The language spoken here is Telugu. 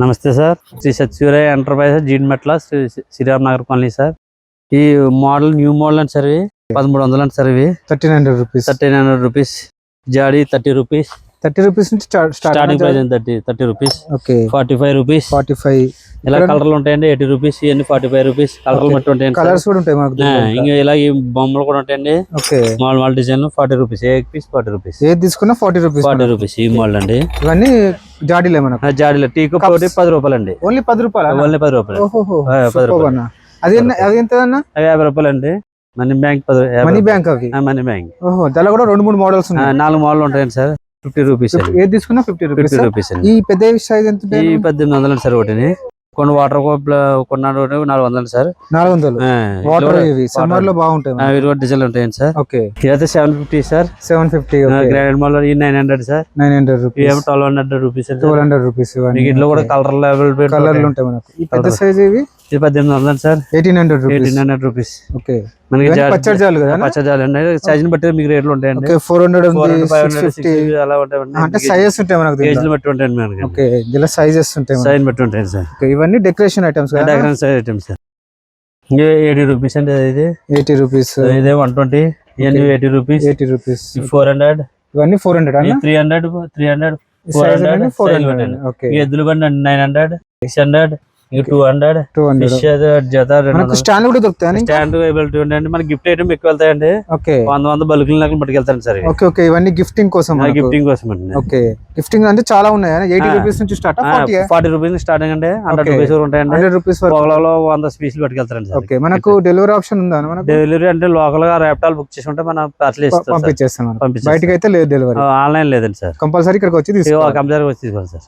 నమస్తే sir, Sri Satyasurya enterprises Jeedimetla Sriram Nagar colony sir. ఈ మోడల్ న్యూ మోడల్ అండి సార్. ఇవి 1300 అండి సార్. ఇవి 1300 రూపీస్. జాడీ 30 రూపీస్. 30 రూపీస్ నుంచి starting price 30 rupees. Okay 45 rupees. 45 ఇలా కలర్లు ఉంటాయండి. 80 రూపీస్. ఇవన్నీ 45 రూపీస్. కలర్లు బట్టి ఉంటాయండి. కలర్స్ కూడా ఉంటాయి మనకు. ఇంకా ఇలా ఈ బొమ్మలు కూడా ఉంటాయండి. Okay mall design 40 rupees. ఏ పీస్ 40 రూపీస్. ఏది తీసుకున్నా 40 రూపీస్. 40 రూపీస్ ఈ మోడల్ అండి. ఇవన్నీ జాడీలే మనకు. జాడీలో టీ కప్ ఒకటి 10 రూపాయలు అండి. ఓన్లీ 10 రూపాయలు. ఓన్లీ 10 రూపాయలు. ఓహో 10 రూపాయలు. అది ఎంత అన్న? 50 రూపాయలు అండి. మనీ బ్యాంక్ మనీ బ్యాంక్ అవి. Money bank. ఓహో దానిలో కూడా 2-3 మోడల్స్ ఉన్నాయి. 4 మోడల్ ఉంటాయండి సార్. 50 రూపీస్. ఏది తీసుకున్నా 50 రూపీస్ అండి. ఈ పెద్ద సైజ్ ఎంత? ఈ 1800 అండి సార్. ఒకటిని కొన్ని వాటర్ కొన్నాడు 400 సార్. 400 వాటర్. ఇవి సమ్మర్ లో బాగుంటాయి. ఇవి కూడా డిజైన్ ఉంటాయండి సార్. ఓకే ఇదైతే 750 sir. 750. Grand model 900 sir. 900 rupees. 1200 rupees. 1200 rupees. ఇంట్లో కూడా కలర్లు ఉంటాయి మనకు. ఈ పెద్ద సైజ్ ఇవి 1800 సార్. 1800 రూపీస్. ఓకే మనకి పచ్చడి జాలు కదా. పచ్చడి జాలు అండి. సైజ్ బట్టి మీకు రేట్లు ఉంటాయండి. 400 650 అలా ఉంటాయండి. అంటే సైజెస్ ఉంటాయి మనకు. కేజీలు బట్టి ఉంటాయండి మనకి. ఓకే ఇలా సైజెస్ ఉంటాయి. సైజ్ బట్టి ఉంటాయండి సార్. ఇవన్నీ డెకరేషన్ ఐటమ్స్ కదా. Decoration size items sir. 80 rupees అండి. ఇది 80 రూపీస్. ఇదే 120. ఇవన్నీ 80 రూపీస్. 80 రూపీస్. 400. ఇవన్నీ 400 అన్న. 300 400. ఓకే ఎద్దుల బండి 900 600 200 మనకు స్టాండ్ కూడా దొరుకుతాయి. స్టాండ్ అవైలబిలిటీ ఉండండి. మన గిఫ్ట్ ఐటమ్ ఎక్కువ వెళ్తాయండి. ఓకే 100 బల్కుల నగలు పట్టుకెళ్తాను సార్. ఓకే ఓకే ఇవన్నీ గిఫ్టింగ్ కోసం. గిఫ్టింగ్ కోసం అండి. ఓకే గిఫ్టింగ్ అంటే చాలా ఉన్నాయి. 80 రూపీస్ నుంచి స్టార్ట్. 40 రూపీస్ స్టార్టింగ్ అండి. 100 రూపీస్ ఉంటాయండి. 100 రూపీస్ 100 పీసులు పట్టుకెళ్తారండి. ఓకే మనకు డెలివరీ ఆప్షన్ ఉందా? డెలివరీ అంటే లోకల్ గా ర్యాప్టాల్ బుక్ చేసుకుంటే మనం పంపించేస్తాం. బయటకి అయితే లేదు డెలివరీ. ఆన్లైన్ లేదండి సార్. కంపల్సరీ ఇక్కడికి వచ్చి తీసుకోవాలి. కంపల్సరీ వచ్చి తీసుకోవాలి సార్.